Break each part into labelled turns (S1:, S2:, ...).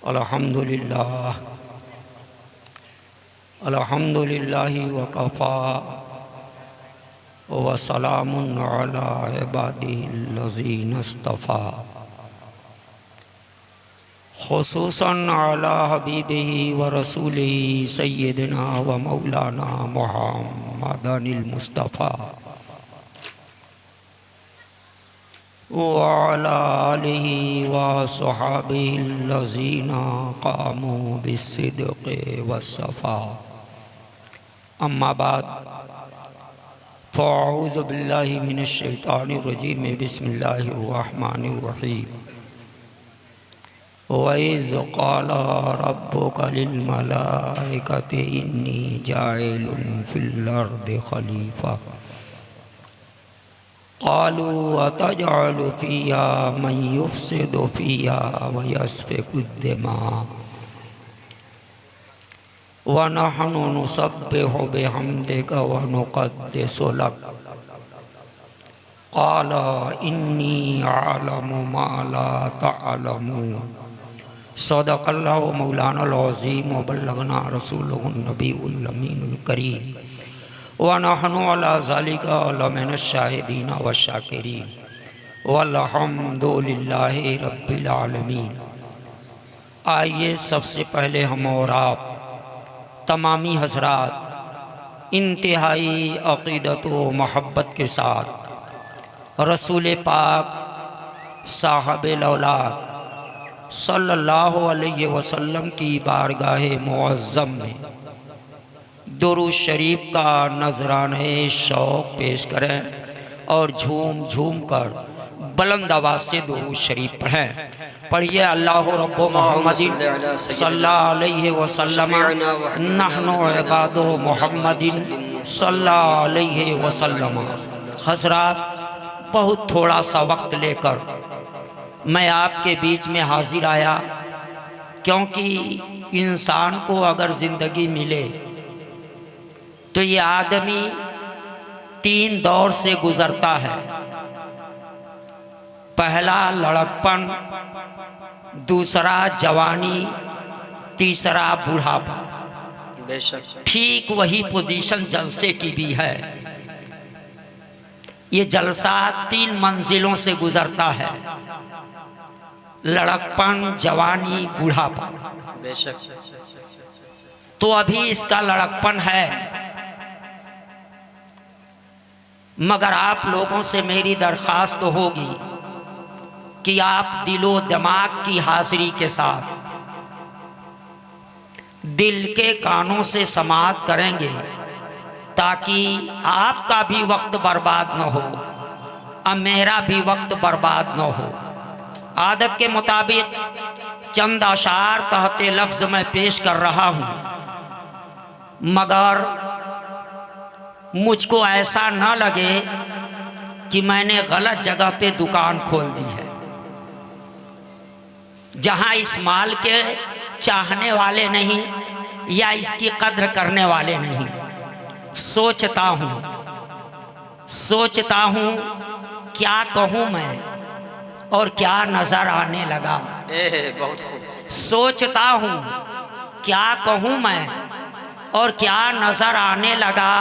S1: अल्हम्दुलिल्लाह अल्हम्दुलिल्लाहि वकफ़ा व सलामुन अला इबादिहिल्लज़ीना इस्तफ़ा खुसूसन अला हबीबिही व रसूलिही सय्यिदिना व मौलाना मुहम्मदिल मुस्तफ़ा व अला आलिहि व सहाबिहिल्लज़ीना क़ामू बिस्सिद्क़ि वस्सफ़ा। अम्मा बाद फ़अऊज़ु बिल्लाहि मिनश शैतानिर रजीम बिस्मिल्लाहिर रहमानिर रहीम। व इज़ क़ाल रब्बुका लिल मलाइकति इन्नी जाइलुन फिल अर्दि खलीफ़ा क़ालू अतजअलु फ़ीहा मन युफ़्सिदु फ़ीहा व यस्फ़िकु दिमा व नहनु नुसब्बिहु बिहम्दिका व नुक़द्दिसु लक क़ाल इन्नी अअलमु मा ला तअलमून। सदक़ल्लाहु मौलानाल अज़ीम व बल्लगना रसूलुहुन नबियुल अमीनुल करीम व नहनु अला ज़ालिका लमिनश शाहिदीन व शाकिरीन वल्हम्दुलिल्लाहि रब्बिल आलमीन। आइए सबसे पहले हम और आप तमामी हज़रात इंतहाई अक़ीदत व महब्बत के साथ रसूल पाक साहिबुल औलाद सल्लल्लाहु अलैहि वसल्लम की बारगाह मुअज़्ज़म में दुरूद शरीफ का नजराने शौक़ पेश करें और झूम झूम कर बुलंद आवाज़ से दुरूद शरीफ पढ़ें। पढ़िए अल्लाहु रब्बु मुहम्मदिन सल्लल्लाहु अलैहि वसल्लम नहनु इबादु मुहम्मदिन सल्लल्लाहु अलैहि वसल्लम। हज़रात, बहुत थोड़ा सा वक्त लेकर मैं आपके बीच में हाजिर आया, क्योंकि इंसान को अगर ज़िंदगी मिले तो ये आदमी 3 दौर से गुज़रता है। पहला लड़कपन, दूसरा जवानी, तीसरा बुढ़ापा।
S2: बेशक
S1: ठीक वही पोजीशन जलसे की भी है। ये जलसा 3 मंजिलों से गुज़रता है, लड़कपन, जवानी, बुढ़ापा।
S2: बेशक
S1: तो अभी इसका लड़कपन है, मगर आप लोगों से मेरी दरख्वास्त होगी कि आप दिलो दिमाग की हाज़िरी के साथ दिल के कानों से समाअत करेंगे, ताकि आपका भी वक्त बर्बाद न हो और मेरा भी वक्त बर्बाद न हो। आदत के मुताबिक चंद अशार तहते लफ्ज़ में पेश कर रहा हूँ, मगर मुझको ऐसा न लगे कि मैंने गलत जगह पे दुकान खोल दी है, जहाँ इस माल के चाहने वाले नहीं या इसकी कद्र करने वाले नहीं। सोचता हूँ क्या कहूँ मैं और क्या नज़र आने लगा।
S2: बहुत खूब।
S1: सोचता हूँ क्या कहूँ मैं और क्या नज़र आने लगा।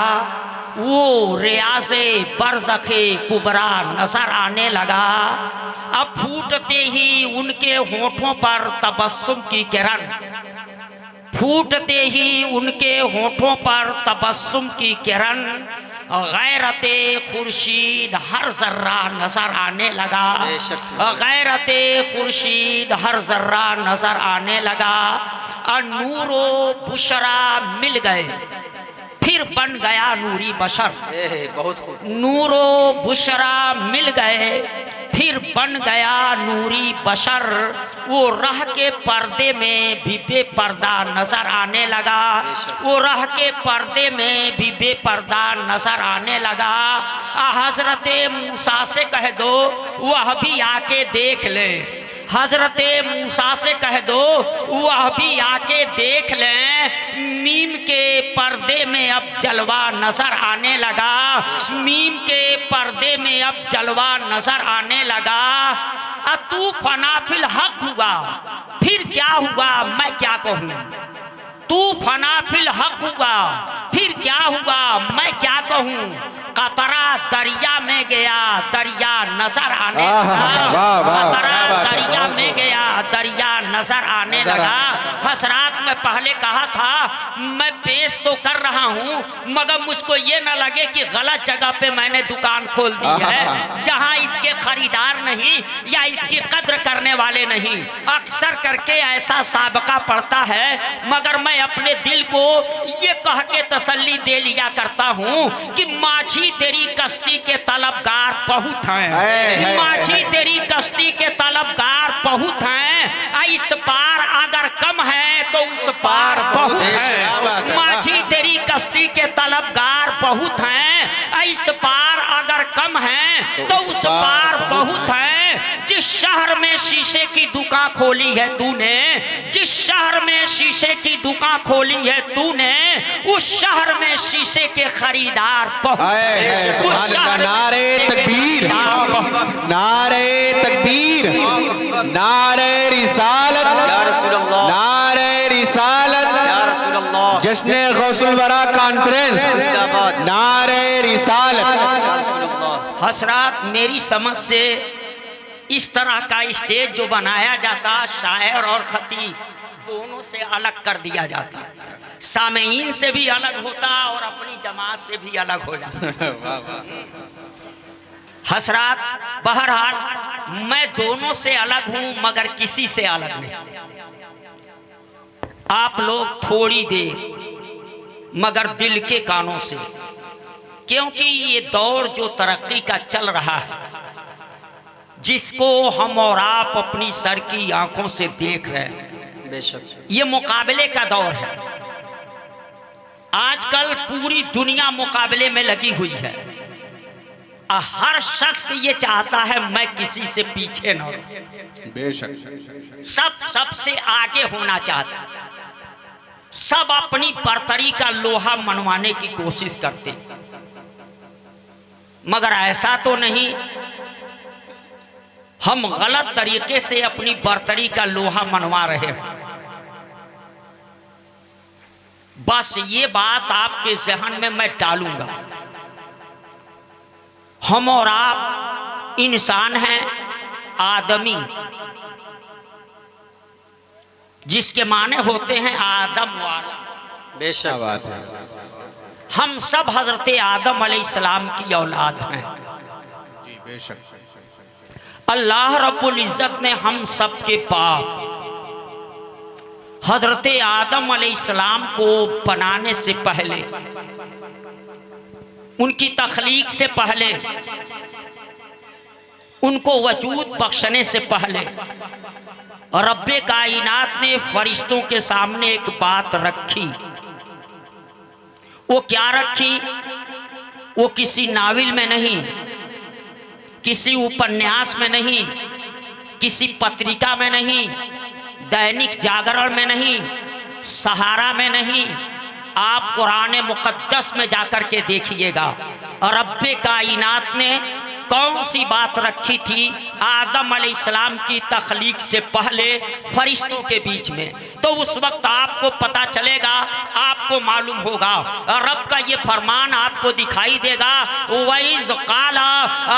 S1: वो रियाज़े बरज़खे कुबरा नज़र आने लगा। अब फूटते ही उनके होठों पर तबस्सुम की किरण, फूटते ही उनके होठों पर तबस्सुम की किरण, गैरते खुर्शीद हर ज़र्रा नज़र आने लगा। गैरते खुर्शीद हर ज़र्रा नज़र आने लगा। और नूरो बुशरा मिल गए, फिर बन गया नूरी बशर।
S2: बहुत खूब।
S1: नूरो बुशरा मिल गए, फिर बन गया नूरी बशर। वो राह के पर्दे में भी बेपर्दा नजर आने लगा। वो राह के पर्दे में भी बेपर्दा नजर आने लगा। हजरत मूसा से कह दो वह भी आके देख ले। हजरत मूसा से कह दो वह भी आके देख लें। मीम के पर्दे में अब जलवा नजर आने लगा। मीम के पर्दे में अब जलवा नजर आने लगा। तूफाना फिल हक हुआ, फिर क्या हुआ मैं क्या कहूँ, तू फना फिल हक हुआ, फिर क्या हुआ मैं क्या कहूँ, कतरा दरिया में गया दरिया नजर आने लगा, कतरा दरिया में गया दरिया नजर आने लगा। हसरात में पहले कहा था मैं पेश तो कर रहा हूँ मगर मुझको ये न लगे कि गलत जगह पे मैंने दुकान खोल दी है, जहाँ इसके खरीदार नहीं या इसकी कद्र करने वाले नहीं। अक्सर करके ऐसा साबका पड़ता है, मगर मैं अपने दिल को ये कह के तसल्ली दे लिया करता हूँ कि माझी तेरी कश्ती के तलबगार बहुत हैं, माझी तेरी कश्ती के तलबगार बहुत हैं, इस पार अगर कम है तो उस पार बहुत है। माझी तेरी कश्ती के तलबगार बहुत हैं, इस पार अगर कम है तो उस पार बहुत है। जिस शहर में शीशे की दुकान खोली है तूने, जिस शहर में शीशे की दुकान खोली है तूने, उस शहर में शीशे के खरीदार बहुत हैं। उस शहर
S3: नारे तकबीर, नारे तकबीर, नारे रिसालत,
S2: या रसूल अल्लाह,
S3: नारे रिसालत,
S2: या रसूल अल्लाह,
S3: जश्न गौसुल वरा कॉन्फ्रेंस, नारे रिसालत,
S2: या रसूल अल्लाह।
S1: हसरात मेरी समझ से इस तरह का स्टेज जो बनाया जाता, शायर और खतीब दोनों से अलग कर दिया जाता, सामेईन से भी अलग होता और अपनी जमात से भी अलग हो जाता। हसरात बहरहाल मैं दोनों से अलग हूं मगर किसी से अलग नहीं। आप लोग थोड़ी देर मगर दिल के कानों से, क्योंकि ये दौर जो तरक्की का चल रहा है, जिसको हम और आप अपनी सर की आंखों से देख रहे हैं,
S2: बेशक
S1: ये मुकाबले का दौर है। आजकल पूरी दुनिया मुकाबले में लगी हुई है। हर शख्स ये चाहता है मैं किसी से पीछे न रहूं,
S3: बेशक
S1: सब सबसे आगे होना चाहता, सब अपनी बर्तरी का लोहा मनवाने की कोशिश करते, मगर ऐसा तो नहीं। हम गलत तरीके से अपनी बर्तरी का लोहा मनवा रहे हैं। बस ये बात आपके जहन में मैं डालूंगा, हम और आप इंसान हैं, आदमी, जिसके माने होते हैं आदम वाला।
S2: बेशक
S3: बात है।
S1: हम सब हजरत आदम अलैहिस्सलाम की औलाद हैं।
S3: जी बेशक।
S1: अल्लाह रब्बुल इज्जत ने हम सब के पाप हजरत आदम अलैहिस्सलाम को बनाने से पहले, उनकी तख्लीक से पहले, उनको वजूद बख्शने से पहले रब्बे कायनात ने फरिश्तों के सामने एक बात रखी। वो क्या रखी? वो किसी नावल में नहीं, किसी उपन्यास में नहीं, किसी पत्रिका में नहीं, दैनिक जागरण में नहीं, सहारा में नहीं, आप कुरान मुकद्दस में जाकर के देखिएगा रब्बे कायनात ने कौन सी बात रखी थी आदम अलैहिस्सलाम की तख्लीक से पहले फरिश्तों के बीच में। तो उस वक्त आपको पता चलेगा, आपको मालूम होगा, रब का ये फरमान आपको दिखाई देगा, वइज़ क़ाला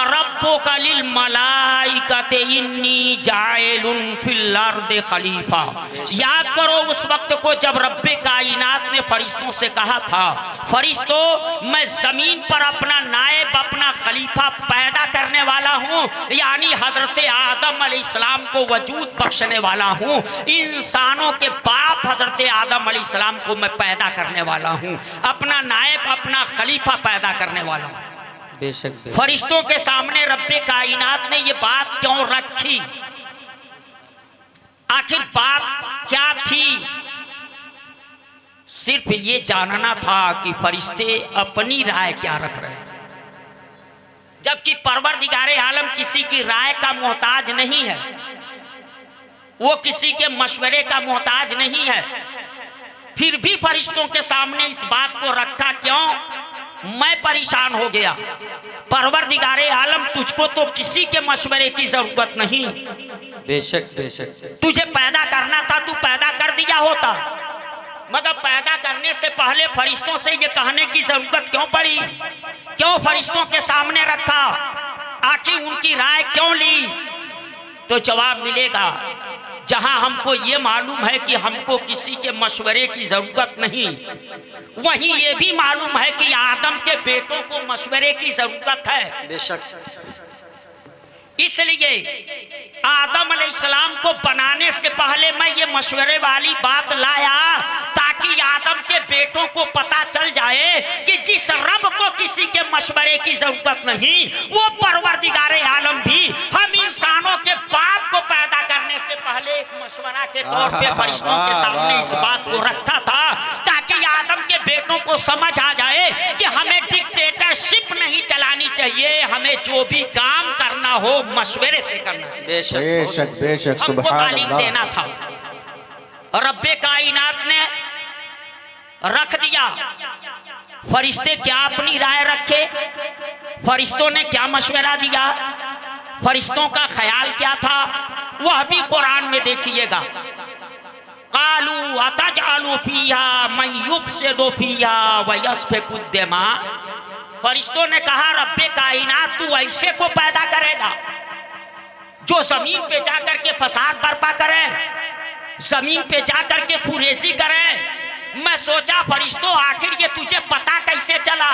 S1: रब्बुका लिल मलाइकति इन्नी जाइलुन फिल अर्दि खलीफा। याद करो उस वक्त को जब रब्बे कायनात ने फरिश्तों से कहा था, फरिश्तों मैं जमीन पर अपना नायब, अपना खलीफा पैदा करने वाला हूँ, यानी हजरत आदम अलैहिस्सलाम को वजूद बख्शने वाला हूँ। इंसानों के बाप हजरत आदम अलैहिस्सलाम को मैं पैदा करने वाला हूँ, अपना नायब, अपना खलीफा पैदा करने वाला हूँ।
S2: बेशक
S1: फरिश्तों के सामने रब्बे कायनात ने ये बात क्यों रखी? आखिर बात क्या थी? सिर्फ ये जानना था कि फरिश्ते अपनी राय क्या रख रहे हैं, जबकि परवरदिगारे आलम किसी की राय का मोहताज नहीं है, वो किसी के मशवरे का मोहताज नहीं है। फिर भी फरिश्तों के सामने इस बात को रखा क्यों? मैं परेशान हो गया। परवरदिगारे आलम, तुझको तो किसी के मशवरे की जरूरत नहीं,
S2: बेशक बेशक।
S1: तुझे पैदा करना था, तू पैदा कर दिया होता, मगर पैदा करने से पहले फरिश्तों से ये कहने की जरूरत क्यों पड़ी? क्यों फरिश्तों के सामने रखा? आखिर उनकी राय क्यों ली? तो जवाब मिलेगा, जहां हमको ये मालूम है कि हमको किसी के मशवरे की जरूरत नहीं, वहीं ये भी मालूम है कि आदम के बेटों को मशवरे की जरूरत है।
S2: बेशक।
S1: इसलिए आदम अलैहिस्सलाम को बनाने से पहले मैं ये मशवरे वाली बात लाया, ताकि आदम के बेटों को पता चल जाए कि जिस रब को किसी के मशवरे की जरूरत नहीं, वो परवरदिगारे आलम भी हम इंसानों के बाप को पैदा करने से पहले एक मशवरा के तौर पे फरिश्तों के सामने इस बात को रखा था, ताकि आदम के बेटों को समझ आ जाए कि हमें डिक्टेटरशिप नहीं चलानी चाहिए, हमें जो भी काम करना हो मशवरे से करना चाहिए।
S2: बेशक
S3: बेशक बेशक,
S1: हमको
S3: सुभान
S1: तालीम
S3: अल्लाह।
S1: देना था। रब्बे कायनात ने रख दिया, फरिश्ते क्या अपनी राय रखे, फरिश्तों ने क्या मशवरा दिया, फरिश्तों का ख्याल क्या था, वह भी कुरान में देखिएगा। कालू अतजअलु फीहा मन युफ्सिदु फीहा व यस्फिकु दिमा। फरिश्तों ने कहा, रब्बे कायनात तू ऐसे को पैदा करेगा जो जमीन पे जाकर के फसाद बर्पा करे, जमीन पे जाकर के खुरेसी करे। मैं सोचा फरिश्तों, आखिर ये तुझे पता कैसे चला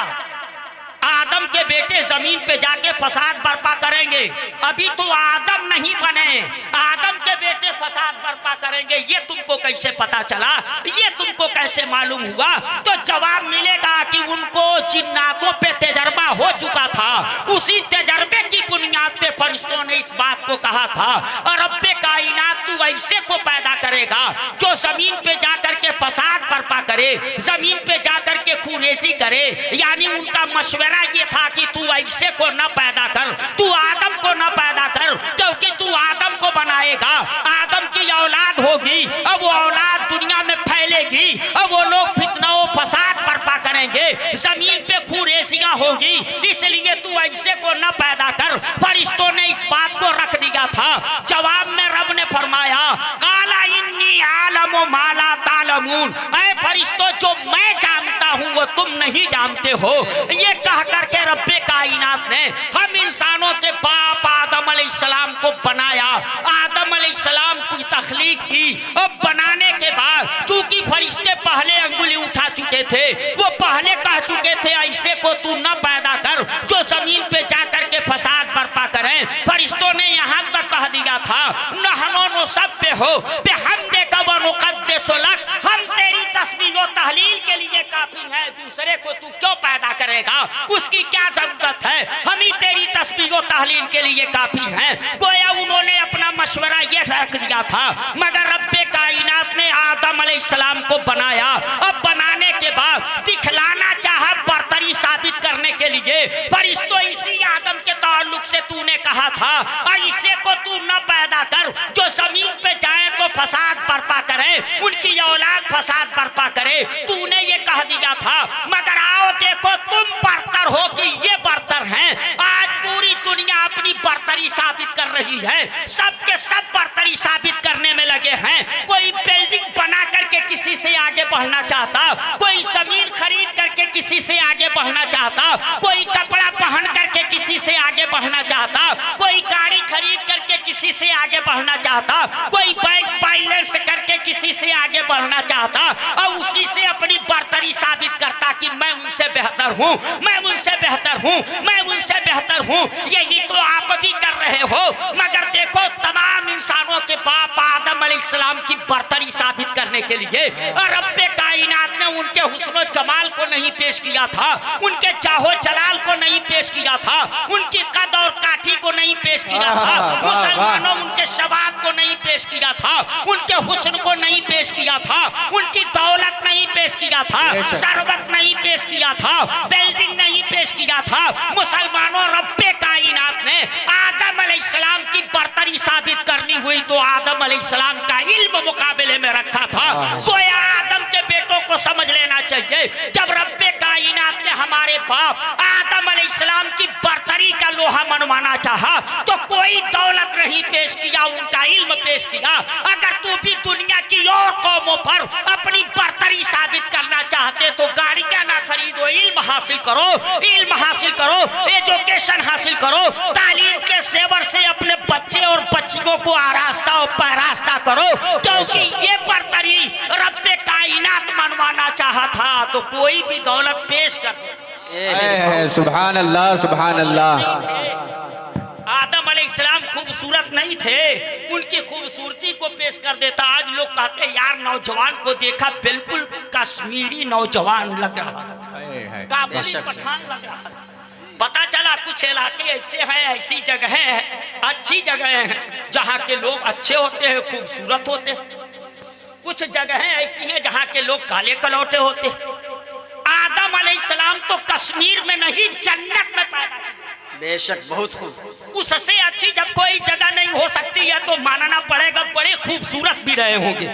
S1: आदम के बेटे जमीन पे जाके फसाद बर्पा करेंगे? अभी तो आदम नहीं बने, आदम के बेटे फसाद बर्पा करेंगे, ये तुमको कैसे पता चला, ये तुमको कैसे मालूम हुआ? तो जवाब मिलेगा कि उनको जिन्नातों पे तजर्बा हो चुका था, उसी तजर्बे की बुनियाद पे फरिश्तों ने इस बात को कहा था, और रब्बे कायनात तू ऐसे को पैदा करेगा जो जमीन पे जाकर के फसाद बर्पा करे, जमीन पे जाकर के खुरेसी करे। यानी उनका मशवरा ये था कि तू ऐसे को न पैदा कर, तू आदम को न पैदा कर, क्योंकि तू आदम को बनाएगा, आदम की औलाद होगी, अब वो औलाद दुनिया में फैलेगी, अब वो लोग फितना फसाद बर्पा करेंगे, जमीन पे खुरेसियां होगी, इसलिए तू ऐसे को न पैदा कर। फरिश्तों ने इस बात को रख दिया था। जवाब में रब ने फरमाया, काला इन्नी आलमु मा ला तालमून, ऐ फरिश्तों जो मैं जानता हूं वो तुम नहीं जानते हो। ये कह करके रब्बे कायनात ने हम इंसानों के बाप आदम अलैहिस्सलाम को बनाया, आदम अलैहिस्सलाम की तख्लीक की, और बनाने के बाद चूंकि फरिश्ते पहले अंगुली उठा चुके थे, वो पहले कह चुके थे ऐसे को तू न पैदा कर जो जमीन पे जाकर के फसाद बर्पा करें। फरिश्तों ने यहाँ तक कह दिया था, नहनो नुसब्बिह हो बिहम्दिका व नुक़द्दिसु लक, हम तेरी तस्बीह व तहलील के लिए काफी हैं, दूसरे को तू क्यों पैदा करेगा, उसकी क्या जरूरत है, हम ही तेरी तस्बीह व तहलील के लिए काफी हैं। गोया उन्होंने अपना मशवरा ये रख दिया था, मगर रब्बे कायनात ने आदम अलैहिस्सलाम को बनाया, अब बनाने के बाद दिखलाना चाहा बर्तरी साबित करने के लिए। फरिश्तों इसी आदम के ताल्लुक से तूने कहा था ऐसे को तू न पैदा कर जो जमीन पे जाए तो फसाद बर्पा करे, उनकी औलाद फसाद बर्पा करे, तूने ये कह दिया था। मगर आओ देखो तुम बर्तर हो कि ये बर्तर हैं। आज पूरी दुनिया अपनी बर्तरी साबित कर रही है, सबके सब बर्तरी साबित करने में लगे हैं। कोई बिल्डिंग बना करके किसी से आगे बढ़ना चाहता, कोई जमीन खरीद करके किसी से आगे बढ़ना चाहता, कोई कपड़ा पहन करके किसी से आगे बढ़ना चाहता, कोई गाड़ी खरीद करके किसी से आगे बढ़ना चाहता, कोई बैंक बैलेंस करके किसी से आगे बढ़ना चाहता, और उसी से अपनी बर्तरी साबित करता कि मैं उनसे बेहतर हूँ, मैं उनसे बेहतर हूँ, मैं उनसे बेहतर हूँ। यही तो आप भी कर रहे हो। मगर देखो तमाम इंसानों के बाप आदम अलैहिस्सलाम की बर्तरी साबित करने के लिए रब्बे कायनात ने उनके हुस्न जमाल को नहीं पेश किया था, उनके चाहो जलाल को नहीं पेश किया था, उनकी कद और काठी को नहीं पेश किया था, मुसलमानों उनके शबाब को नहीं पेश किया था, उनके हुस्न को नहीं पेश किया था, उनकी दौलत नहीं पेश किया था, शरबत नहीं पेश किया था, बिल्डिंग नहीं पेश किया था। मुसलमानों रब्बे कायनात ने आदम अलैहिस्सलाम की बर्तरी साबित करनी हुई तो आदम अलैहिस्सलाम का इल्म मुकाबले में रखा था। गोया आदम के बेटों को को समझ लेना चाहिए। जब रब्बे कायनात ने हमारे बाप आदम अलैहिस्सलाम की बर्तरी का लोहा मनवाना चाहा तो कोई दौलत नहीं पेश किया, उनका इल्म पेश किया। अगर तू भी दुनिया की और कौमों पर अपनी बर्तरी साबित करना चाहते तो गाड़ियां ना खरीदो, इल्म हासिल करो, इल्म हासिल करो, एजुकेशन हासिल करो, तालीम के सेवर से अपने बच्चे और बच्चियों को आरास्ता और पैरास्ता करो, क्योंकि ये बर्तरी रब्बे कायनात मनवाना चाहा था तो कोई भी दौलत पेश कर दे।
S3: सुभान अल्लाह, सुभान अल्लाह।
S1: आदम अलैहिस्सलाम खूबसूरत नहीं थे, उनकी खूबसूरती को पेश कर देता। आज लोग कहते हैं यार नौजवान को देखा बिल्कुल कश्मीरी नौजवान लग रहा, काबुली पठान लग रहा। पता चला कुछ इलाके ऐसे हैं, ऐसी जगह हैं, अच्छी जगह हैं जहाँ के लोग अच्छे होते हैं, खूबसूरत होते हैं। कुछ जगहें ऐसी हैं जहाँ के लोग काले कलौटे होते। आदम अलैहिस्सलाम तो कश्मीर में नहीं जन्नत में पैदा हुए।
S2: बेशक, बहुत खूब।
S1: उससे अच्छी जब कोई जगह नहीं हो सकती है तो मानना पड़ेगा बड़े खूबसूरत भी रहे होंगे,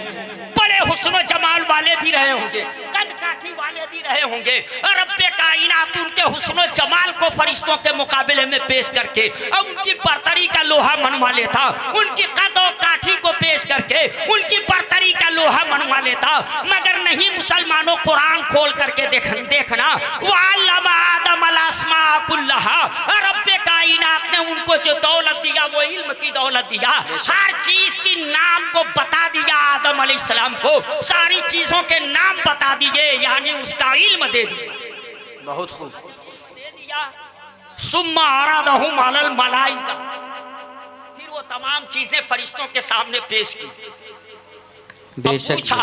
S1: बड़े हुस्न जमाल वाले भी रहे होंगे, कद काठी वाले भी रहे होंगे। रब्बे कायनात उनके हुस्न जमाल को फरिश्तों के मुकाबले में पेश करके और उनकी बर्तरी का लोहा मनवा लेता, उनकी कद और काठी को पेश करके उनकी बर्तरी का लोहा मनवा लेता। मगर नहीं, मुसलमानों कुरान खोल करके देखना, वअल्लम आदम अल अस्मा कुल्लहा, रब्बे कायनात ने उनको जो दौलत दिया वो इल्म की दौलत दिया। हर चीज की नाम को बता दिया आदम अलैहिस्सलाम को, सारी चीजों के नाम बता दिए, यानी उसका इल्म दे दिया।
S2: बहुत खूब
S1: दे दिया। सुम्मा अरादहुम अलल मलाइका, फिर वो तमाम चीजें फरिश्तों के सामने पेश की।
S2: बेशक,
S1: पूछा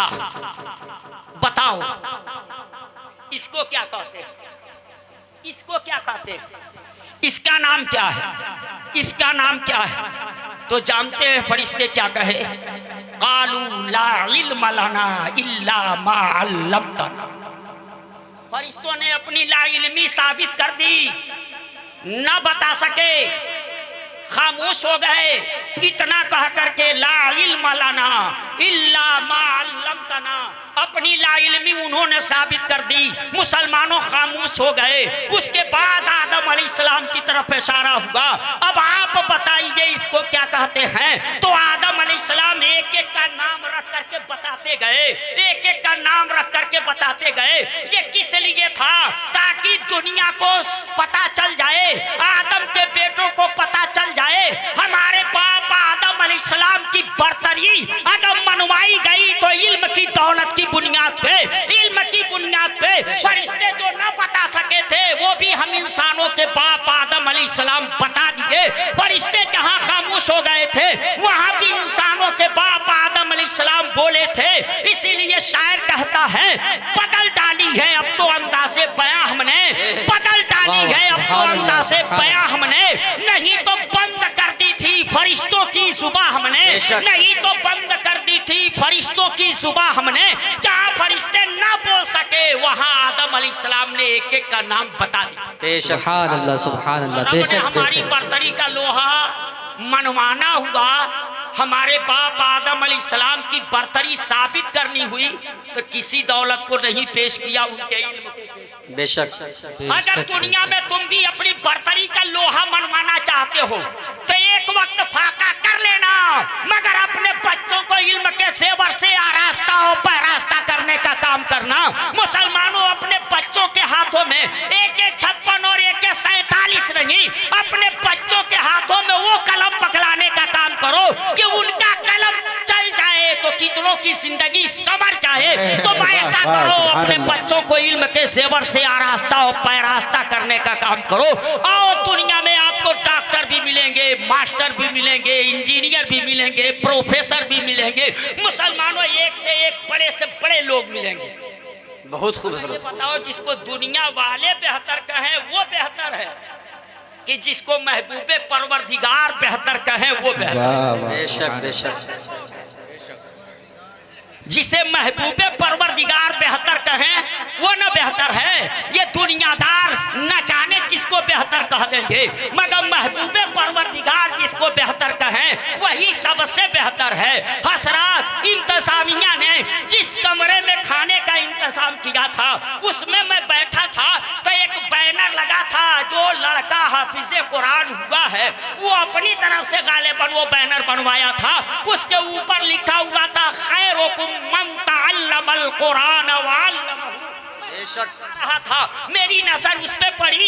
S1: बताओ इसको क्या कहते हैं, इसको क्या कहते हैं, इसका नाम क्या है, इसका नाम क्या है? तो जानते हैं फरिश्ते क्या कहे? कालू ला इल्म लना इल्ला मा अल्लमतना। फरिश्तों ने अपनी ला इल्मी साबित कर दी, न बता सके, खामोश हो गए। इतना कह करके ला इल्म लना इल्ला मा अल्लमतना, अपनी ला इल्मी उन्होंने साबित कर दी। मुसलमानों खामोश हो गए। उसके बाद आदम अलैहिस्सलाम की तरफ इशारा हुआ, अब आप बताइए इसको क्या कहते हैं। तो आदम अलैहिस्सलाम एक एक का नाम रख करके बताते गए, एक एक का नाम रख करके बताते गए। ये किस लिए था? ताकि दुनिया को पता चल जाए, आदम के बेटों को पता चल जाए हमारे बाप आदम अलैहिस्सलाम की बर्तरी अगर मनवाई गई तो इल्म की दौलत की बुनियाद पे, इल्म की बुनियाद पे फरिश्ते जो न बता सके थे वो भी हम इंसानों के बाप आदम अलैहिस्सलाम बता दिए। फरिश्ते जहां खामोश हो गए थे वहां भी इंसानों के बाप आदम अलैहिस्सलाम बोले थे। इसीलिए शायर कहता है बदल डाली है अब तो अंदाज़े बयां हमने, बदल डाली है अब तो अंदाज़े बयां हमने, नहीं तो बंद कर दी थी फरिश्तों की सुबह हमने, नहीं तो बंद कर दी थी फरिश्तों की सुबह हमने। जहां फरिश्ते ना बोल सके वहां आदम अलैहिस्सलाम ने एक एक का नाम बता दिया।
S2: सुभान अल्लाह, सुभान अल्लाह। बेशक,
S1: हमारी बर्तरी का लोहा मनवाना हुआ, हमारे बाप आदम अलैहिस्सलाम की बर्तरी साबित करनी हुई तो किसी दौलत को नहीं पेश किया, उनके इल्म को पेश किया।
S2: बेशक,
S1: अगर दुनिया में तुम भी अपनी बर्तरी का लोहा मनवाना चाहते हो तो एक वक्त फाका कर लेना, मगर अपने बच्चों को इल्म के सेवर से आरास्ता और पैरास्ता करने का काम करना। मुसलमानों अपने बच्चों के हाथों में AK-56 और AK-47 नहीं, अपने बच्चों के हाथों में वो कलम पकड़ाने का काम करो कि उनका कलम चल जाए तो कितनों की जिंदगी संवर जाए। तो ऐसा करो, अपने बच्चों को इल्म के सेवर से आरास्ता और पैरास्ता करने का काम करो। और दुनिया में आपको डॉक्टर भी मिलेंगे, मास्टर भी मिलेंगे, इंजीनियर भी मिलेंगे, प्रोफेसर भी मिलेंगे। मुसलमानों एक से एक बड़े से बड़े लोग मिलेंगे।
S2: बहुत खूबसूरत।
S1: बताओ जिसको दुनिया वाले बेहतर कहें वो बेहतर है कि जिसको महबूबे परवरदिगार बेहतर कहें वो बेहतर।
S2: बेशक, बेशक।
S1: जिसे महबूबे परवरदिगार बेहतर कहें वो न बेहतर है। ये दुनियादार न जाने किसको बेहतर कह देंगे, मगर महबूबे परवरदिगार जिसको बेहतर कहें वही सबसे बेहतर है। हसरत इंतजामिया ने जिस कमरे में खाने का इंतजाम किया था, उसमें मैं बैठा था तो एक बैनर लगा था, जो लड़का हाफिज़े कुरान हुआ है वो अपनी तरफ से गालिबन वो बैनर बनवाया था। उसके ऊपर लिखा हुआ था खैरुकुम मन तअल्लमल कुरान व अल्लमहु। कहा था, मेरी नजर उस पे पड़ी,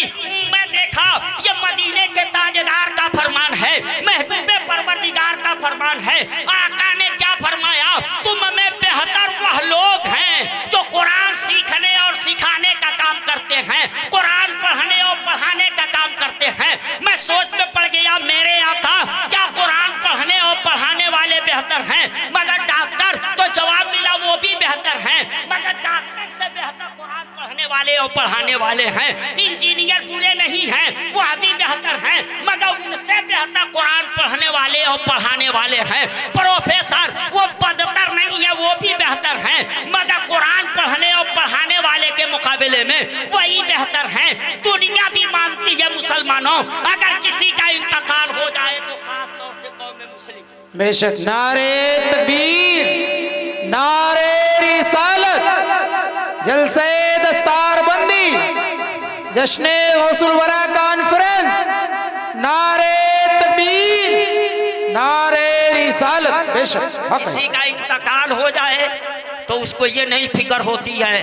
S1: मैं देखा ये मदीने के ताजदार का फरमान है, महबूबे परवरदिगार का फरमान है। आका ने क्या फरमाया, तुम में बेहतर वह लोग हैं जो कुरान सीखने और सिखाने का काम करते हैं, कुरान पढ़ने और पढ़ाने का काम करते हैं। मैं सोच में पड़ गया, मेरे आका क्या कुरान पढ़ने और पढ़ाने वाले बेहतर हैं? मगर डॉक्टर तो जवाब मिला वो भी बेहतर हैं, मगर डॉक्टर से बेहतर कुरान पढ़ने वाले और पढ़ाने वाले हैं। इंजीनियर पूरे नहीं हैं, वो भी बेहतर हैं, मगर उनसे बेहतर कुरान पढ़ने वाले और पढ़ाने वाले हैं। प्रोफेसर वो बदतर नहीं है, वो भी बेहतर हैं, मगर कुरान पढ़ने और पढ़ाने वाले के मुकाबले में वही बेहतर हैं। दुनिया भी मानती है मुसलमानों, अगर किसी का इंतकाल हो जाए तो खास तौर से कौम मुस्लिम।
S3: बेशक। नारे तकबीर, नारे रिसालत, जलसे दस्तारबंदी, जश्ने गौसुल वरा कॉन्फ्रेंस, नारे तकबीर, नारे रिसालत। बेशक हक
S1: किसी का इंतकाल हो जाए तो उसको ये नहीं फिक्र होती है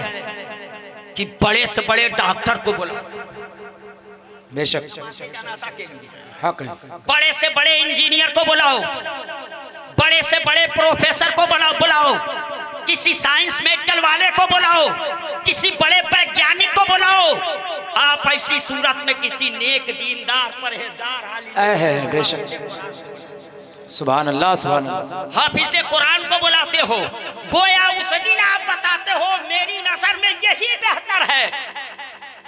S1: कि बड़े से बड़े डॉक्टर को बुलाओ,
S3: बेशक हक है।
S1: बड़े से बड़े इंजीनियर को बुलाओ, बड़े से बड़े प्रोफेसर को बुलाओ, किसी साइंस मेडिकल वाले को बुलाओ, किसी बड़े वैज्ञानिक को बुलाओ। आप ऐसी सूरत में किसी नेक दीनदार परहेजगार आलिम,
S3: बेशक सुभान अल्लाह, सुभान अल्लाह,
S1: हाफिज़े कुरान को बुलाते हो, गोया उस दिन आप बताते हो मेरी नजर में यही बेहतर है।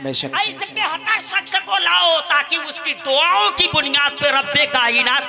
S3: बेशक
S1: ऐसे बेहतर शख्स को लाओ ताकि उसकी दुआओं की बुनियाद पर रब्बे कायनात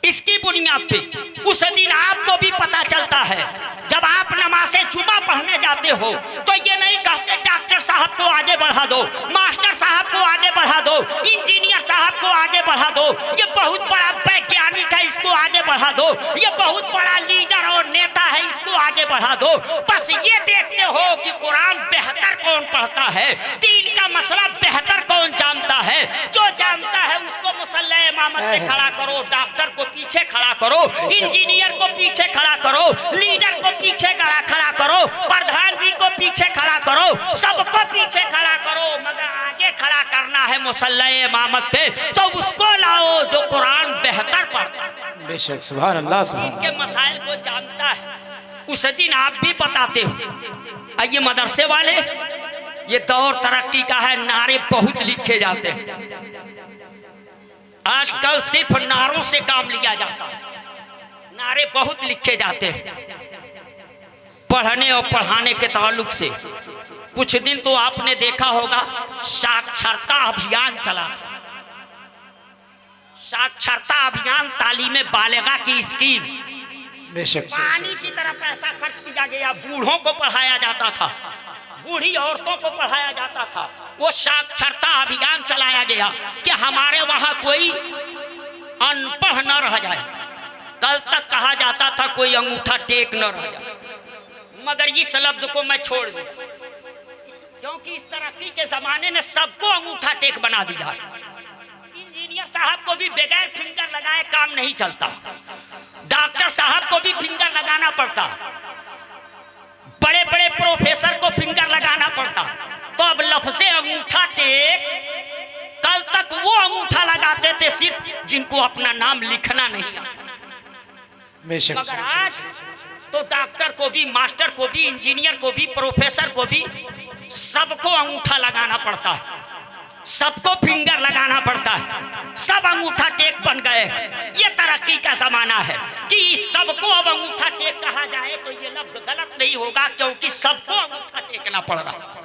S1: इसकी बुनियाद पे उस दिन आपको भी पता चलता है। जब आप नमाज़े जुमा पढ़ने जाते हो तो ये नहीं कहते डॉक्टर साहब को आगे बढ़ा दो, मास्टर साहब को आगे बढ़ा दो, इंजीनियर साहब को आगे बढ़ा दो, ये बहुत बड़ा वैज्ञानिक है इसको आगे बढ़ा दो, ये बहुत बड़ा लीडर और नेता है इसको आगे बढ़ा दो। बस ये देखते हो कि कुरान बेहतर कौन पढ़ता है, दीन का मसला बेहतर कौन जानता है। जो जानता है उसको मुसल्ला इमामत पे खड़ा करो, डॉक्टर को पीछे खड़ा करो, इंजीनियर को पीछे खड़ा करो, लीडर को पीछे खड़ा करो, प्रधान जी को पीछे खड़ा करो, सबको पीछे खड़ा करो, मगर आगे खड़ा करना है मुसल्ला इमामत पे तो उसको लाओ जो कुरान बेहतर पढ़ता है।
S3: बेशक सुभान अल्लाह, सुभान
S1: के मसाइल को जानता है। उस दिन आप भी बताते हो। आइए मदरसे वाले, ये दौर तरक्की का है, नारे बहुत लिखे जाते हैं, आजकल सिर्फ नारों से काम लिया जाता है, नारे बहुत लिखे जाते हैं। पढ़ने और पढ़ाने के ताल्लुक से कुछ दिन तो आपने देखा होगा साक्षरता अभियान चला था, साक्षरता अभियान, तालीमे बालिगा की स्कीम,
S3: बेशक
S1: पानी की तरह पैसा खर्च किया गया, बूढ़ों को पढ़ाया जाता था, बूढ़ी औरतों को पढ़ाया जाता था। वो साक्षरता अभियान चलाया गया कि हमारे वहां कोई अनपढ़ न रह जाए। कल तक कहा जाता था कोई अंगूठा टेक न रह जाए, मगर इस लफ्ज को मैं छोड़ दूं क्योंकि इस तरक्की के जमाने ने सबको अंगूठा टेक बना दिया। इंजीनियर साहब को भी बगैर फिंगर लगाए काम नहीं चलता, डॉक्टर साहब को भी फिंगर लगाना पड़ता, बड़े बड़े प्रोफेसर को फिंगर लगाना पड़ता। तो अब लफ्ज़े अंगूठा टेक, कल तक वो अंगूठा लगाते थे सिर्फ जिनको अपना नाम लिखना नहीं आता, मगर आज तो डॉक्टर को भी, मास्टर को भी, इंजीनियर को भी, प्रोफेसर को भी, सबको अंगूठा लगाना पड़ता है, सबको फिंगर लगाना पड़ता है, सब अंगूठा टेक बन गए। ये तरक्की का जमाना है कि सबको अब अंगूठा टेक कहा जाए तो ये लफ्ज गलत नहीं होगा, क्योंकि सबको अंगूठा टेकना पड़ रहा,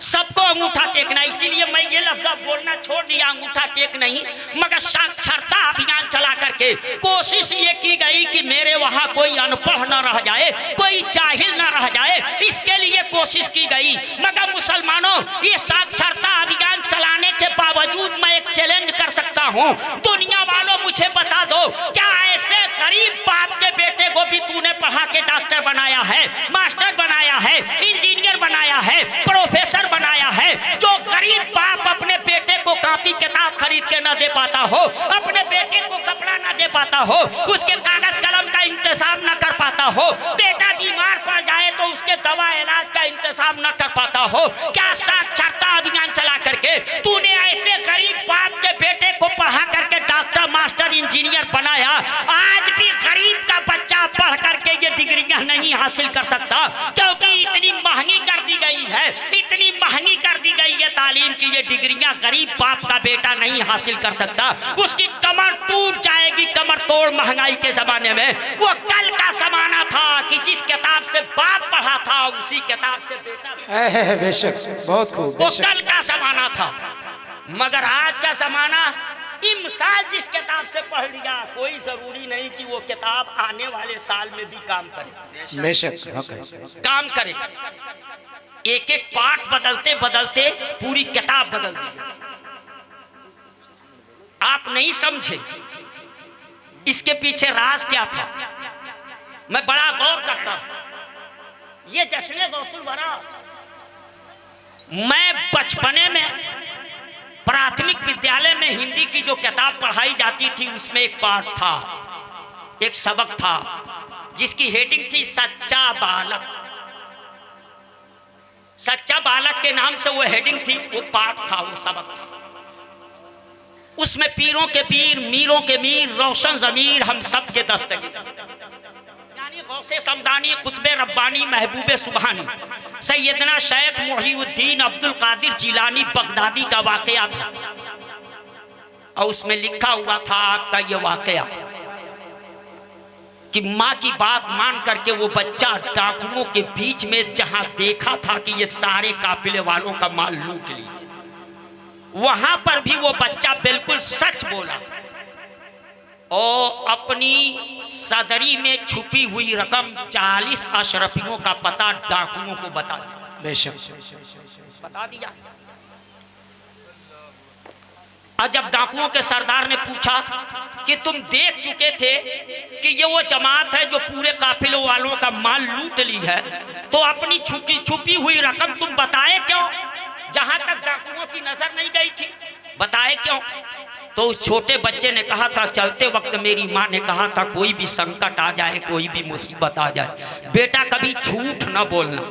S1: सबको अंगूठा टेकना। इसीलिए मैं ये लफ्ज बोलना छोड़ दिया, अंगूठा टेक नहीं, मगर साक्षरता अभियान चला करके कोशिश ये की गई कि मेरे वहाँ कोई अनपढ़ न रह जाए, कोई जाहिल न रह जाए, इसके लिए कोशिश की गई। मगर मुसलमानों, ये साक्षरता अभियान चलाने के बावजूद मैं एक चैलेंज कर सकता हूँ, दुनिया वालों मुझे बता दो, क्या ऐसे गरीब बाप के बेटे को भी तूने पढ़ा के बनाया है, मास्टर बनाया है, इंजीनियर बनाया है, प्रोफेसर बनाया है। जो गरीब बाप अपने बेटे को कॉपी किताब खरीद के ना दे पाता हो, अपने बेटे को कपड़ा ना दे पाता हो, उसके कागज कलम का इंतजाम ना कर पाता हो, बेटा बीमार पड़ जाए तो उसके दवा इलाज का इंतजाम ना कर पाता हो, क्या साक्षरता अभियान चला करके तूने ऐसे गरीब बाप के बेटे को पढ़ा करके डॉक्टर मास्टर इंजीनियर बनाया। आज भी गरीब का बच्चा पढ़ करके ये डिग्रियां नहीं हासिल कर सकता, क्योंकि इतनी महंगी कर दी गई है, इतनी महंगी कर दी गई है तालीम की। ये डिग्रियां गरीब बाप का बेटा नहीं हासिल कर सकता, उसकी कमर टूट जाएगी, कमर तोड़ महंगाई के जमाने में। वो कल का जमाना था कि जिस किताब से बाप पढ़ा था उसी किताब से बेटा,
S3: बेशक, बहुत खूब।
S1: वो कल का जमाना था। मगर आज का जमाना, इमसाल जिस किताब से पढ़ लिया, कोई जरूरी नहीं कि वो किताब आने वाले साल में भी काम करे।
S3: बेशक
S1: काम करे। एक एक पाठ बदलते बदलते पूरी किताब बदल दी। आप नहीं समझे इसके पीछे राज क्या था। मैं बड़ा गौर करता हूं। ये जश्न गौसुल बारात, मैं बचपने में प्राथमिक विद्यालय में हिंदी की जो किताब पढ़ाई जाती थी उसमें एक पाठ था, एक सबक था जिसकी हेडिंग थी सच्चा बालक। सच्चा बालक के नाम से वो हेडिंग थी, वो पाठ था, वो सबक था। उसमें पीरों के पीर, मीरों के मीर, रोशन जमीर हम सब के दस्तगीर, यानी गौसे समदानी, कुतबे रब्बानी, महबूबे सुबहानी, सैयदना शेख मुहीउद्दीन अब्दुल कादिर जिलानी बगदादी का वाकया था। और उसमें लिखा हुआ था आपका ये वाकया कि माँ की बात मान करके वो बच्चा डाकुओं के बीच में जहां देखा था कि ये सारे काफिले वालों का माल लूट लिया, वहां पर भी वो बच्चा बिल्कुल सच बोला और अपनी सदरी में छुपी हुई रकम 40 अशरफियों का पता डाकुओं को बता दिया।
S3: बेशक
S1: बता दिया। और जब डाकुओं के सरदार ने पूछा कि तुम देख चुके थे कि ये वो जमात है जो पूरे काफिलों वालों का माल लूट ली है, तो अपनी छुपी हुई रकम तुम बताए क्यों? जहां तक डाकुओं की नजर नहीं गई थी, बताए क्यों? तो उस छोटे बच्चे ने कहा था, चलते वक्त मेरी माँ ने कहा था कोई भी संकट आ जाए, कोई भी मुसीबत आ जाए, बेटा कभी झूठ न बोलना।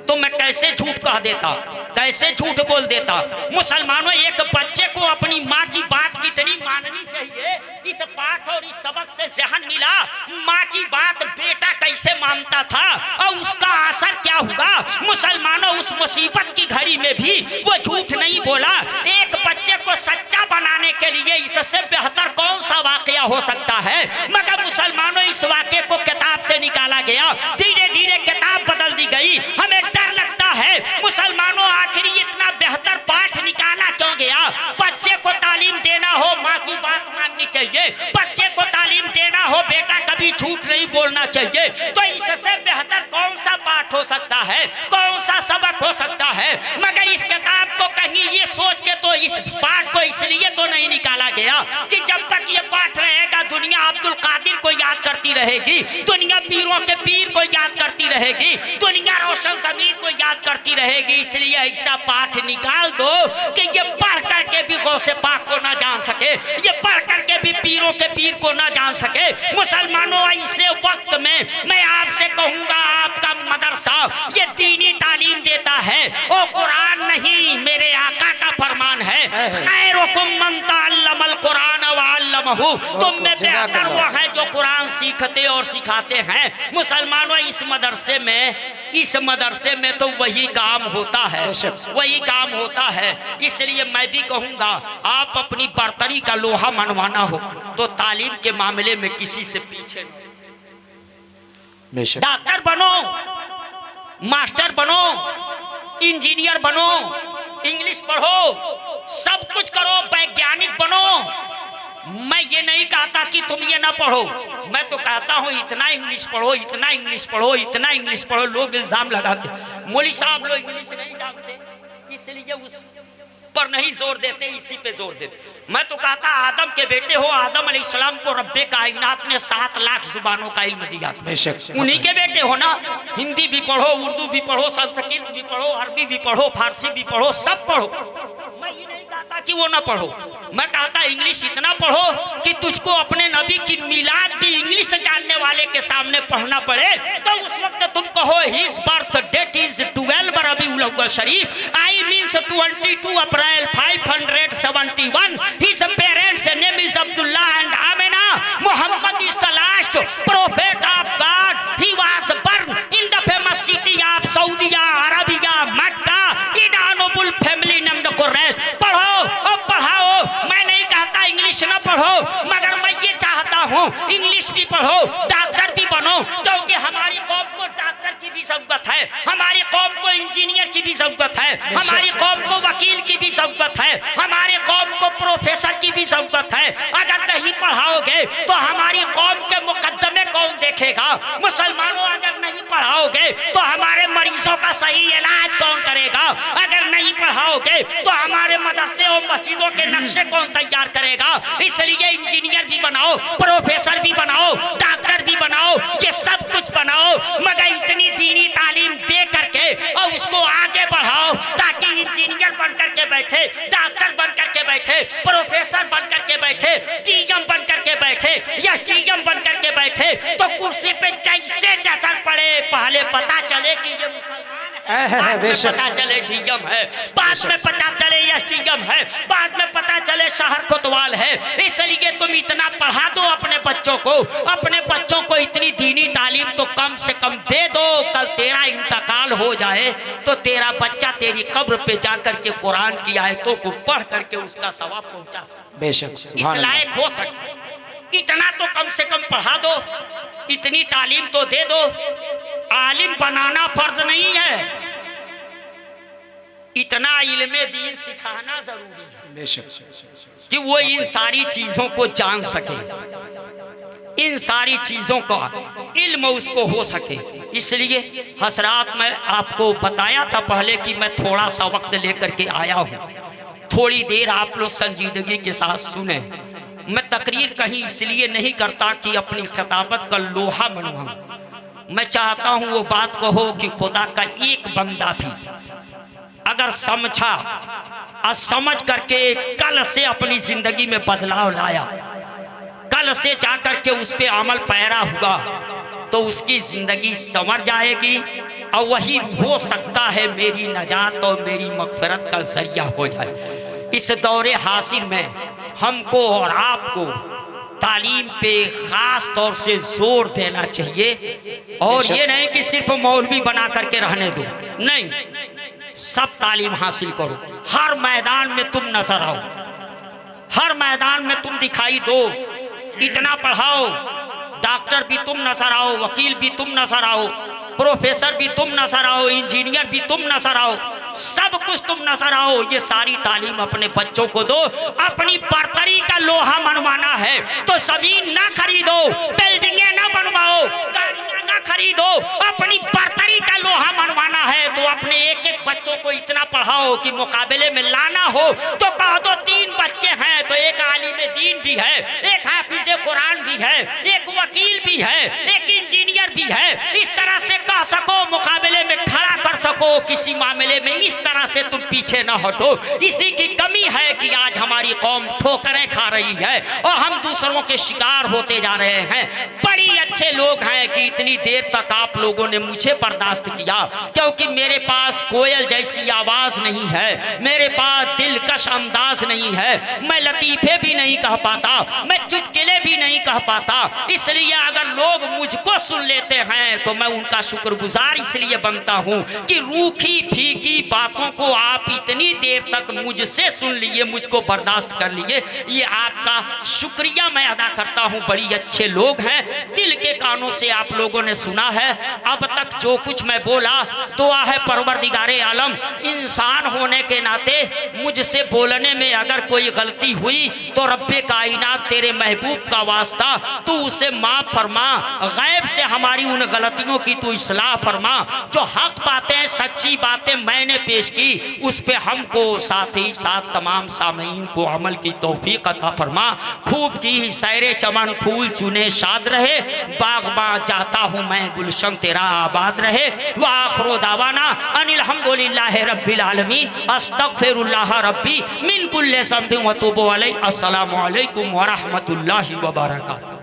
S1: तो मैं कैसे झूठ कह देता, कैसे झूठ बोल देता। मुसलमानों, एक बच्चे को अपनी माँ की बात कितनी माननी चाहिए। इस पाठ और इस सबक से जहन मिला माँ की बात बेटा कैसे मानता था और उसका असर क्या हुआ। मुसलमानों, उस मुसीबत की घड़ी में भी वो झूठ नहीं बोला। एक बच्चे को सच्चा बनाने के लिए इससे बेहतर कौन सा वाकया हो सकता है। मगर मुसलमानों, इस वाकये को किताब से निकाला गया, धीरे धीरे किताब बदल दी गई। हमें डर लगता है मुसलमानों, आखिर इतना बेहतर पाठ निकाला क्यों गया। बच्चे को तालीम देना हो, माँ की बात माननी चाहिए। बच्चे को तालीम देना हो, बेटा कभी झूठ नहीं बोलना चाहिए। तो इससे बेहतर कौन सा पाठ हो सकता है, कौन सा सबक हो सकता है। मगर इस किताब को कहीं ये सोच के तो इस पाठ को इसलिए तो नहीं निकाला गया कि जब तक ये पाठ रहेगा दुनिया अब्दुल कादिर को याद करती रहेगी, दुनिया पीरों के पीर को याद करती रहेगी, दुनिया रोशन जमीर को याद करती रहेगी। इसलिए ऐसा पाठ निकाल दो कि ये पढ़ करके भी गौसे पाक को ना जान सके, ये पढ़ करके भी पीरों के पीर को ना जान सके। मुसलमानों, ऐसे वक्त में मैं आपसे कहूंगा, आपका मदरसा ये दीनी तालीम देता है और कुरान नहीं, मेरे आका का फरमान है, खैरुकुम मन तअल्लमल कुरान व अल्लमहु, तुम में बेहतर वो है जो कुरान सीखते और सिखाते हैं। मुसलमानों, इस मदरसे में तो वही काम होता है, वही काम होता है। इसलिए मैं भी कहूंगा, आप अपनी बर्तरी का लोहा मनवाना हो तो तालीम के मामले में किसी से पीछे नहीं। डॉक्टर बनो, मास्टर बनो, इंजीनियर बनो, इंग्लिश पढ़ो, सब कुछ करो, वैज्ञानिक बनो। मैं ये नहीं कहता कि तुम ये ना पढ़ो, मैं तो कहता हूँ इतना इंग्लिश पढ़ो, इतना इंग्लिश पढ़ो, इतना इंग्लिश पढ़ो। लोग इल्जाम लगाते, मौलवी साहब लोग इंग्लिश नहीं जानते, इसलिए पर नहीं जोर देते, इसी पे जोर देते। मैं तो कहता आदम के बेटे हो, आदम अलैहिस्सलाम को रब्बे कायनात ने 7 लाख जुबानों का इल्म दिया था,
S3: बेशक
S1: उन्हीं के बेटे हो ना। हिंदी भी पढ़ो, उर्दू भी पढ़ो, संस्कृत भी पढ़ो, अरबी भी पढ़ो, फारसी भी पढ़ो, सब पढ़ो। मैं ये नहीं कहता कि वो ना पढ़ो, मैं कहता इंग्लिश इतना पढ़ो कि तुझको अपने नबी की मिलाद भी इंग्लिश जानने वाले के सामने पढ़ना पड़े, तो उस वक्त तुम कहो हिज बर्थ डेट इज 12 रबीउल अव्वल शरीफ, I means 22 April 571, his parents name is Abdullah and Amina, Muhammad is the last prophet of God, he was born in the famous city of Saudi Arabia Mecca in honourable family name the Quraysh. पढ़ो और पढ़ाओ, मैं नहीं कहता English ना पढ़ो, मगर मैं ये चाहता हूँ इंग्लिश भी पढ़ो, डॉक्टर भी बनो, क्योंकि हमारी कौम को डॉक्टर की भी जरूरत है, हमारी कौम को इंजीनियर की भी जरूरत है, हमारी कौम को वकील की भी जरूरत है, हमारी कौम को प्रोफेसर की भी जरूरत है। अगर नहीं पढ़ाओगे तो हमारी कौम के मुकद्दमे कौन देखेगा? मुसलमानों अगर नहीं पढ़ाओगे तो हमारे मरीजों का सही इलाज कौन करेगा? अगर नहीं पढ़ाओगे तो हमारे मदरसे और मस्जिदों के नक्शे कौन तैयार करेगा? इसलिए इंजीनियर भी बनाओ, प्रोफेसर भी बनाओ, डॉक्टर भी बनाओ, ये सब कुछ बनाओ, मगर इतनी दीनी तालीम दे करके और उसको आगे बढ़ाओ ताकि इंजीनियर बन करके बैठे, डॉक्टर बन करके बैठे, प्रोफेसर बन करके बैठे, टीएम बन करके बैठे या टीएम बन करके बैठे, तो कुर्सी पे जैसे नजर पड़े पहले पता चले कि ये मुसलमान है, पता चले टीएम है, बाद में पता चले एसटीएम है, बाद में पता चले शहर कोतवाल है। इसलिए तुम इतना पढ़ा दो अपने बच्चों को इतनी दीनी तालीम तो कम से कम दे दो, कल तेरा इंतकाल हो जाए तो तेरा बच्चा तेरी कब्र पे जाकर के कुरान की आयतों को पढ़ करके उसका सवाब पहुंचा सके,
S3: बेशक
S1: इस लायक हो सके। इतना तो कम से कम पढ़ा दो, इतनी तालीम तो दे दो। आलिम बनाना फर्ज नहीं है, इतना इल्मे दीन सिखाना जरूरी है,
S3: बेशक
S1: कि वो इन सारी चीजों को जान सके, इन सारी चीजों का इल्म उसको हो सके। इसलिए हजरात मैं आपको बताया था पहले कि मैं थोड़ा सा वक्त लेकर के आया हूँ, थोड़ी देर आप लोग संजीदगी के साथ सुने। मैं तकरीर कहीं इसलिए नहीं करता कि अपनी खिताबत का लोहा मनवाऊं, मैं चाहता हूँ वो बात कहो कि खुदा का एक बंदा भी अगर समझा और समझ करके कल से अपनी जिंदगी में बदलाव लाया, कल से जाकर के उस पे अमल पैरा हुआ, तो उसकी जिंदगी संवर जाएगी और वही हो सकता है मेरी नजात और मेरी मगफिरत का जरिया हो जाए। इस दौरे हासिर में हमको और आपको तालीम पे खास तौर से जोर देना चाहिए, और ये नहीं कि सिर्फ मौलवी बना करके रहने दो, नहीं, सब तालीम हासिल करो, हर मैदान में तुम नजर आओ, हर मैदान में तुम दिखाई दो, इतना पढ़ाओ, डॉक्टर भी तुम नजर आओ, वकील भी तुम नजर आओ, प्रोफेसर भी तुम नजर आओ, इंजीनियर भी तुम नजर आओ, सब कुछ तुम नजर आओ। ये सारी तालीम अपने बच्चों को दो। अपनी बर्तरी का लोहा मनवाना है तो जमीन ना खरीदो, बिल्डिंगें ना बनवाओ, गाड़ियां ना खरीदो, अपनी बर्तरी का लोहा मनवाना है तो अपने एक एक बच्चों को इतना पढ़ाओ कि मुकाबले में लाना हो तो कह दो 3 बच्चे हैं तो एक आलिम दीन भी है, एक हाफिज कुरान भी है, एक वकील भी है, एक इंजीनियर भी है। इस तरह से कह सको, मुकाबले में खड़ा कर सको, किसी मामले में इस तरह से तुम पीछे ना हटो। इसी की कमी है कि आज हमारी कौम ठोकरें खा रही है और हम दूसरों के शिकार होते जा रहे हैं। बड़ी अच्छे लोग हैं कि इतनी देर तक आप लोगों ने मुझे बर्दाश्त किया, क्योंकि मेरे पास कोयल जैसी आवाज नहीं है, मेरे पास दिलकश अंदाज नहीं है, मैं लतीफे भी नहीं कह पाता, मैं चुटकुले भी नहीं कह पाता। इसलिए अगर लोग मुझको सुन लेते हैं तो मैं उनका शुक्रगुजार इसलिए बनता हूँ कि रूखी फीकी बातों को आप इतनी देर तक मुझसे सुन लिए, मुझको बर्दाश्त कर लिए, ये आपका शुक्रिया मैं अदा करता हूँ। बड़ी अच्छे लोग हैं, दिल के कानों से आप लोगों ने सुना है। अब तक जो कुछ मैं बोला दुआ है परवरदिगारे आलम, इंसान होने के नाते मुझसे बोलने में अगर कोई गलती हुई तो रब्बे कायनात तेरे महबूब का वास्ता तू उसे माफ फरमा, गैब से हमारी उन गलतियों की तू इस्लाह फरमा। जो हक बातें बातें, सच्ची बातें मैंने पेश की, उस पे हमको साथ ही साथ तमाम सामीन को अमल की तौफीक अता फरमा। खूब की सैरे चमन, फूल चुने शाद रहे, बागबां जाता हूँ मैं, गुलशन तेरा आबाद रहे। व आखिर दावाना अनिल हम्दुलिल्लाहि रब्बिल आलमीन, अस्तगफिरुल्लाह रब्बी मिन कुल्लि ज़ंबिन व तूबु अलैहि। अस्सलामु अलैकुम व रहमतुल्लाहि व बरकातुहू।